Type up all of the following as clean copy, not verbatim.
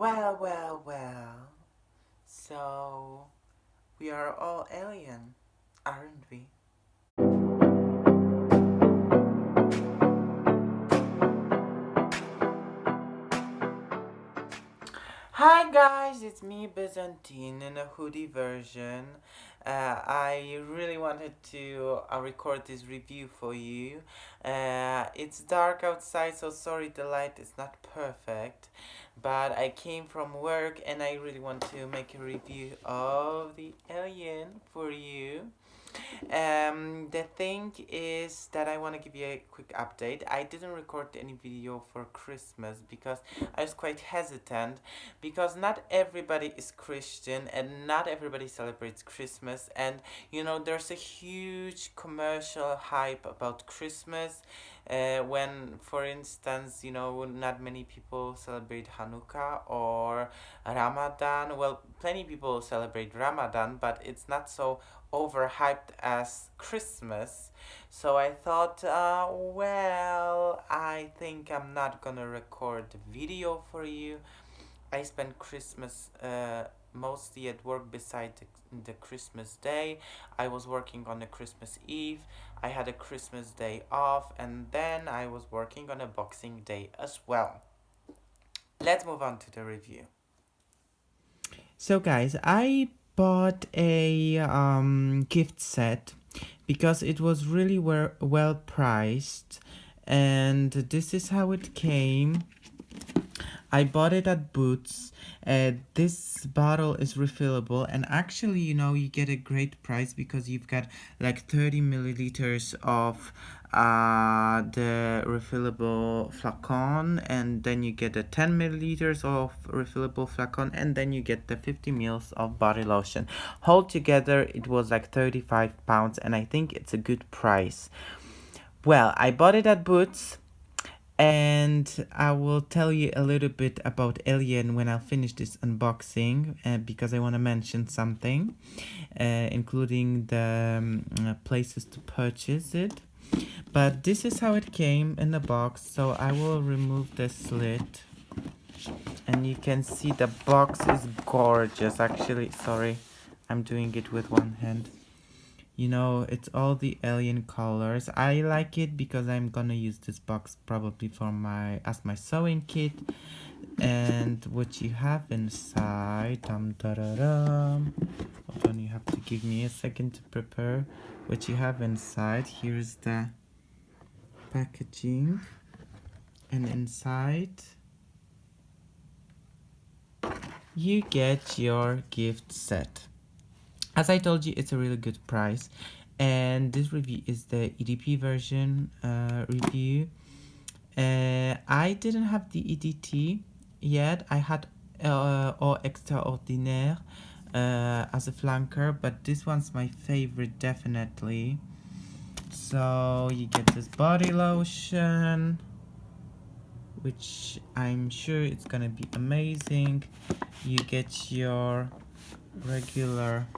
Well. So, we are all alien, aren't we? Hi guys, it's me Byzantine in a hoodie version. I really wanted to record this review for you. It's dark outside, so sorry the light is not perfect. But I came from work and I really want to make a review of the Alien for you. The thing is that I want to give you a quick update. I didn't record any video for Christmas because I was quite hesitant because not everybody is Christian and not everybody celebrates Christmas. And there's a huge commercial hype about Christmas. When, for instance, not many people celebrate Hanukkah or Ramadan. Well, plenty people celebrate Ramadan, but it's not so overhyped as Christmas. So I thought, I think I'm not gonna record the video for you. I spent Christmas mostly at work beside the Christmas day. I was working on the Christmas Eve. I had a Christmas day off, and then I was working on a Boxing Day as well. Let's move on to the review. So, guys, I bought a gift set because it was really well priced, and this is how it came. I bought it at Boots. This bottle is refillable, and actually, you get a great price because you've got like 30 milliliters of the refillable flacon, and then you get the 10 milliliters of refillable flacon, and then you get the 50 mils of body lotion. Altogether, it was like 35 pounds, and I think it's a good price. Well, I bought it at Boots. And I will tell you a little bit about Alien when I'll finish this unboxing, because I want to mention something, including the places to purchase it. But this is how it came in the box, so I will remove the slit. And you can see the box is gorgeous. Actually, sorry, I'm doing it with one hand. It's all the Alien colors. I like it because I'm gonna use this box probably as my sewing kit. And what you have inside, hold on, you have to give me a second to prepare. What you have inside, here's the packaging, and inside you get your gift set. As I told you, it's a really good price, and this review is the EDP version review. I didn't have the EDT yet. I had Au Extraordinaire as a flanker, but this one's my favorite, definitely. So you get this body lotion, which I'm sure it's gonna be amazing. You get your regular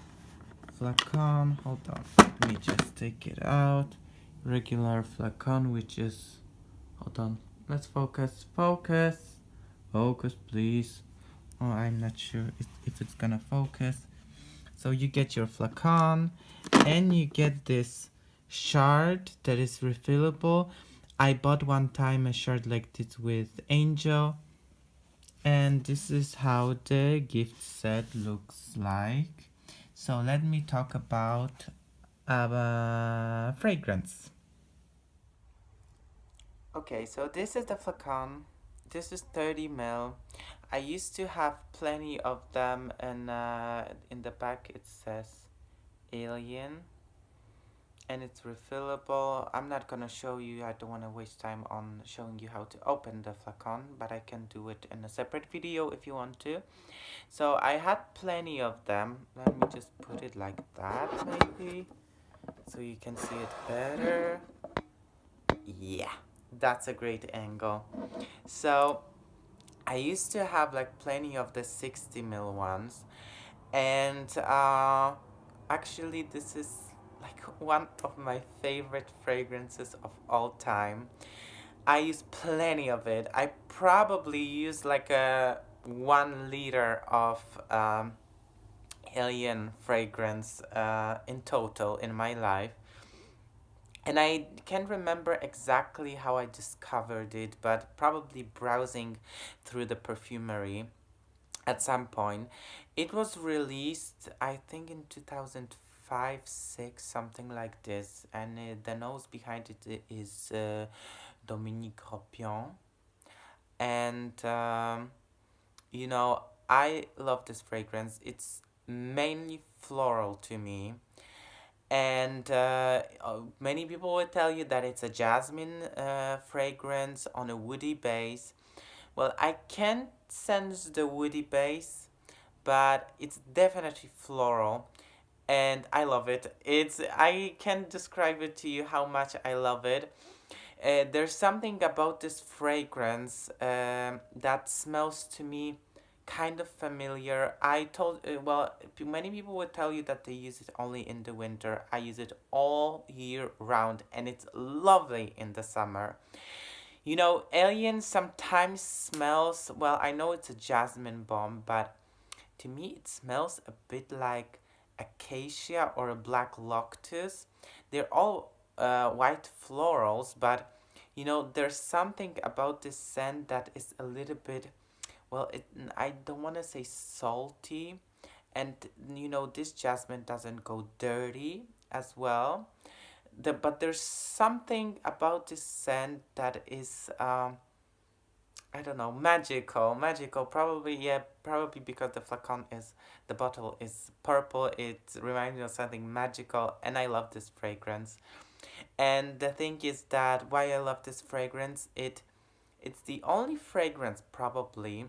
flacon. Hold on, let me just take it out. Regular flacon, which is, hold on, let's focus, please. Oh, I'm not sure if it's gonna focus. So you get your flacon, and you get this shard that is refillable. I bought one time a shard like this with Angel, and this is how the gift set looks like. So let me talk about fragrance. Okay, so this is the flacon. This is 30 ml. I used to have plenty of them, and in the back it says Alien, and it's refillable. I'm not gonna show you. I don't want to waste time on showing you how to open the flacon, but I can do it in a separate video if you want to. So I had plenty of them. Let me just put it like that, maybe, so you can see it better. Yeah, that's a great angle. So I used to have like plenty of the 60 ml ones, and actually this is like one of my favorite fragrances of all time. I use plenty of it. I probably use like 1 liter of alien fragrance in total in my life. And I can't remember exactly how I discovered it, but probably browsing through the perfumery at some point. It was released, I think, in 2005, 6, something like this. And the nose behind it is Dominique Ropion. And, you know, I love this fragrance. It's mainly floral to me. And many people will tell you that it's a jasmine fragrance on a woody base. Well, I can't sense the woody base, but it's definitely floral, and I love it. I can't describe it to you how much I love it. There's something about this fragrance that smells to me kind of familiar. Many people would tell you that they use it only in the winter. I use it all year round, and it's lovely in the summer. You know, Alien sometimes smells, well, I know it's a jasmine bomb, but to me it smells a bit like acacia or a black lotus. They're all white florals, but you know, there's something about this scent that is a little bit, well, I don't want to say salty, and you know, this jasmine doesn't go dirty as well. But there's something about this scent that is I don't know, magical. Probably, yeah, probably because the bottle is purple. It reminds me of something magical, and I love this fragrance. And the thing is that why I love this fragrance, it's the only fragrance probably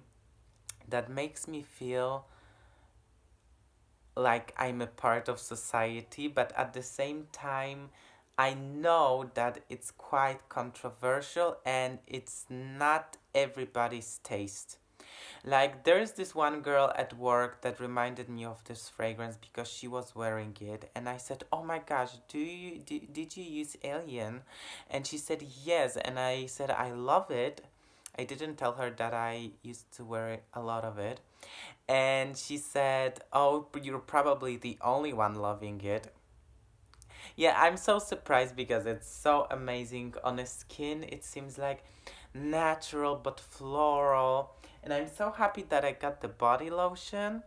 that makes me feel like I'm a part of society, but at the same time, I know that it's quite controversial and it's not everybody's taste. Like, there's this one girl at work that reminded me of this fragrance because she was wearing it, and I said, "Oh my gosh, did you use Alien?" And she said, "Yes," and I said, "I love it." I didn't tell her that I used to wear a lot of it. And she said, "Oh, you're probably the only one loving it." Yeah, I'm so surprised because it's so amazing on the skin. It seems like natural but floral. And I'm so happy that I got the body lotion.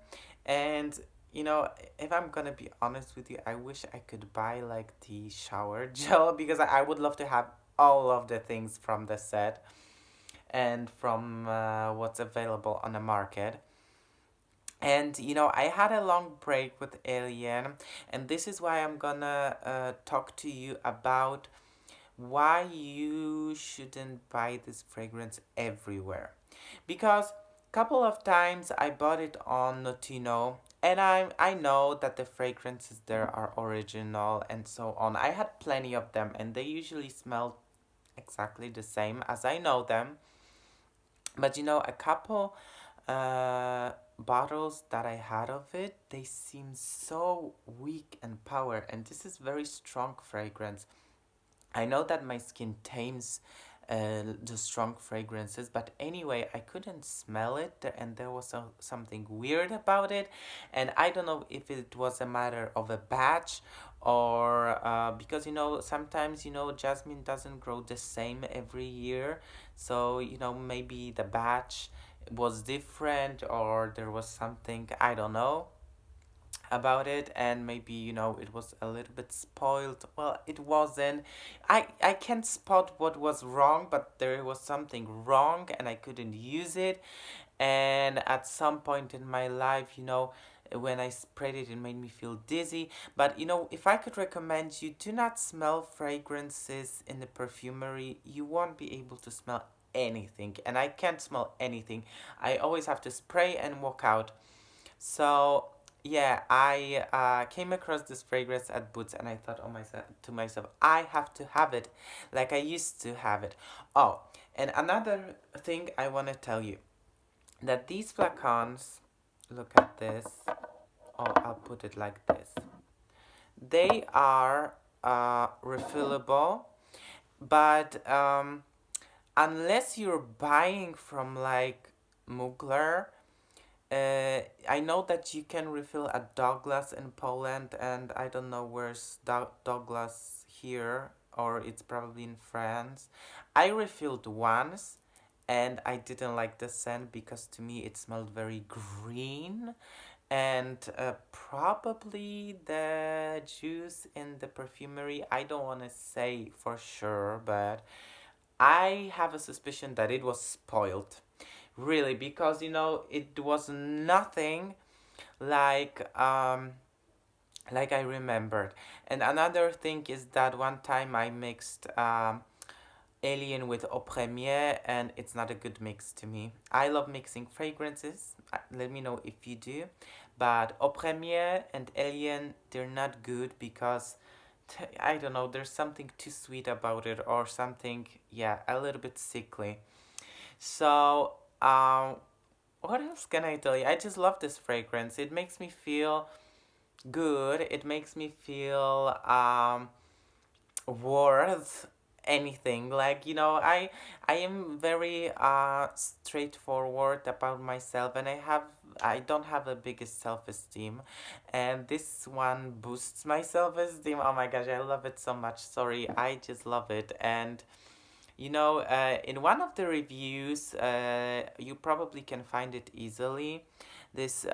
And you know, if I'm gonna be honest with you, I wish I could buy like the shower gel because I would love to have all of the things from the set and from what's available on the market. And you know, I had a long break with Alien, and this is why I'm gonna talk to you about why you shouldn't buy this fragrance everywhere. Because couple of times I bought it on Notino, and I know that the fragrances there are original and so on. I had plenty of them, and they usually smell exactly the same as I know them. But you know, a couple bottles that I had of it, they seem so weak and power, and this is very strong fragrance. I know that my skin tames the strong fragrances, but anyway, I couldn't smell it, and there was something weird about it, and I don't know if it was a matter of a batch or because you know sometimes you know jasmine doesn't grow the same every year, so you know maybe the batch was different or there was something I don't know about it, and maybe you know it was a little bit spoiled. Well, it wasn't. I can't spot what was wrong, but there was something wrong and I couldn't use it. And at some point in my life, you know, when I sprayed it, it made me feel dizzy. But you know, if I could recommend you, do not smell fragrances in the perfumery. You won't be able to smell anything, and I can't smell anything. I always have to spray and walk out. So yeah, I came across this fragrance at Boots, and I thought, to myself, I have to have it, like I used to have it. Oh, and another thing I want to tell you that these flacons, look at this. Oh, I'll put it like this. They are refillable, but unless you're buying from like Mugler, I know that you can refill at Douglas in Poland, and I don't know where's Douglas here, or it's probably in France. I refilled once, and I didn't like the scent because to me it smelled very green, and probably the juice in the perfumery. I don't want to say for sure, but I have a suspicion that it was spoiled. Really, because it was nothing like I remembered. And another thing is that one time I mixed Alien with Au Premier, and it's not a good mix to me. I love mixing fragrances. Let me know if you do. But Au Premier and Alien, they're not good because I don't know, there's something too sweet about it, or something, yeah, a little bit sickly. So, what else can I tell you? I just love this fragrance. It makes me feel good. It makes me feel worth anything. Like, I am very straightforward about myself, and I don't have the biggest self-esteem, and this one boosts my self-esteem. Oh my gosh, I love it so much. Sorry, I just love it. And in one of the reviews, you probably can find it easily. This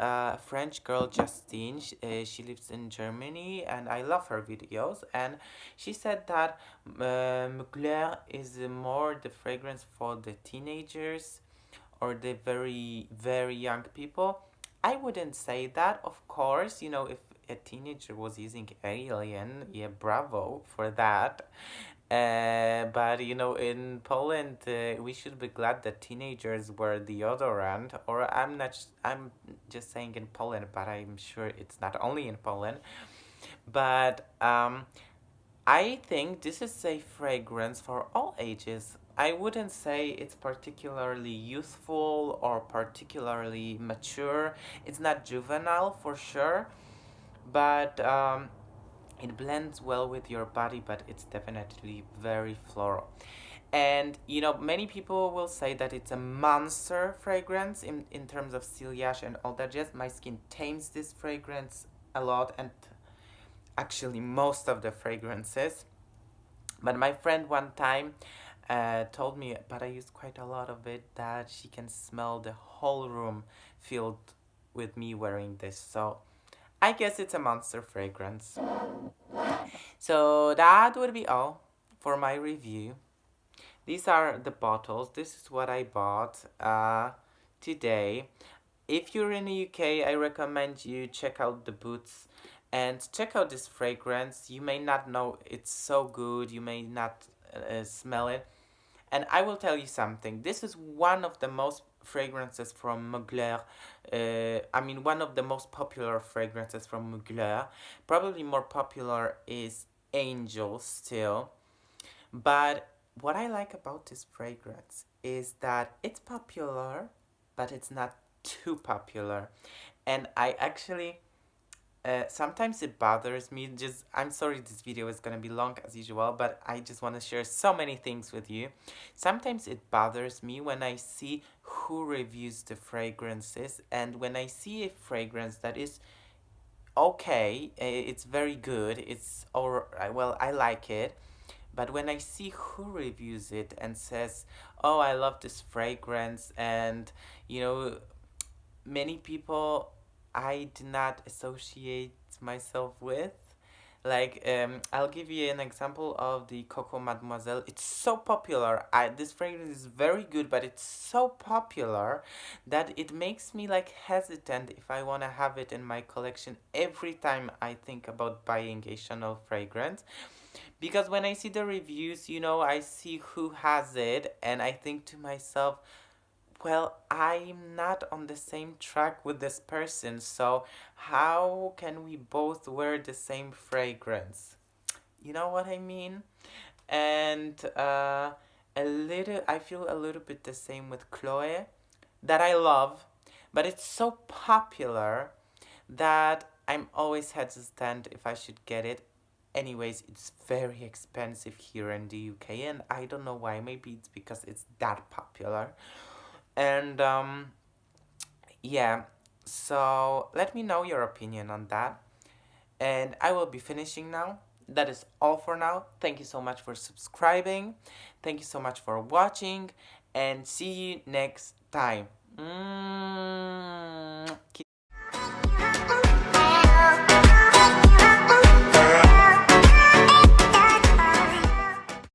French girl, Justine, she lives in Germany, and I love her videos. And she said that Mugler is more the fragrance for the teenagers or the very, very young people. I wouldn't say that, of course. If a teenager was using Alien, yeah, bravo for that. But in Poland, we should be glad that teenagers wear deodorant. Or I'm just saying in Poland, but I'm sure it's not only in Poland. But I think this is a fragrance for all ages. I wouldn't say it's particularly youthful or particularly mature. It's not juvenile for sure, but it blends well with your body, but it's definitely very floral. And many people will say that it's a monster fragrance in terms of sillage and all that jazz. My skin tames this fragrance a lot, and actually most of the fragrances. But my friend one time told me, but I used quite a lot of it, that she can smell the whole room filled with me wearing this. So I guess it's a monster fragrance. So that would be all for my review. These are the bottles. This is what I bought today. If you're in the UK, I recommend you check out the boots and check out this fragrance. You may not know it's so good, you may not smell it. And I will tell you something. This is one of the most fragrances from Mugler. One of the most popular fragrances from Mugler. Probably more popular is Angel still. But what I like about this fragrance is that it's popular, but it's not too popular. And I actually sometimes it bothers me. Just I'm sorry this video is gonna be long as usual, but I just want to share so many things with you. Sometimes it bothers me when I see who reviews the fragrances, and when I see a fragrance that is okay, it's very good, or well, I like it. But when I see who reviews it and says, "Oh, I love this fragrance," and you know, many people I do not associate myself with. Like, I'll give you an example of the Coco Mademoiselle. It's so popular. This fragrance is very good, but it's so popular that it makes me like hesitant if I want to have it in my collection every time I think about buying a Chanel fragrance. Because when I see the reviews, I see who has it, and I think to myself, well, I'm not on the same track with this person, so how can we both wear the same fragrance? You know what I mean? And I feel a little bit the same with Chloe, that I love, but it's so popular that I'm always hesitant if I should get it. Anyways, it's very expensive here in the UK, and I don't know why. Maybe it's because it's that popular. And yeah, So let me know your opinion on that. And I will be finishing now. That is all for now. Thank you so much for subscribing. Thank you so much for watching. And see you next time. Kiss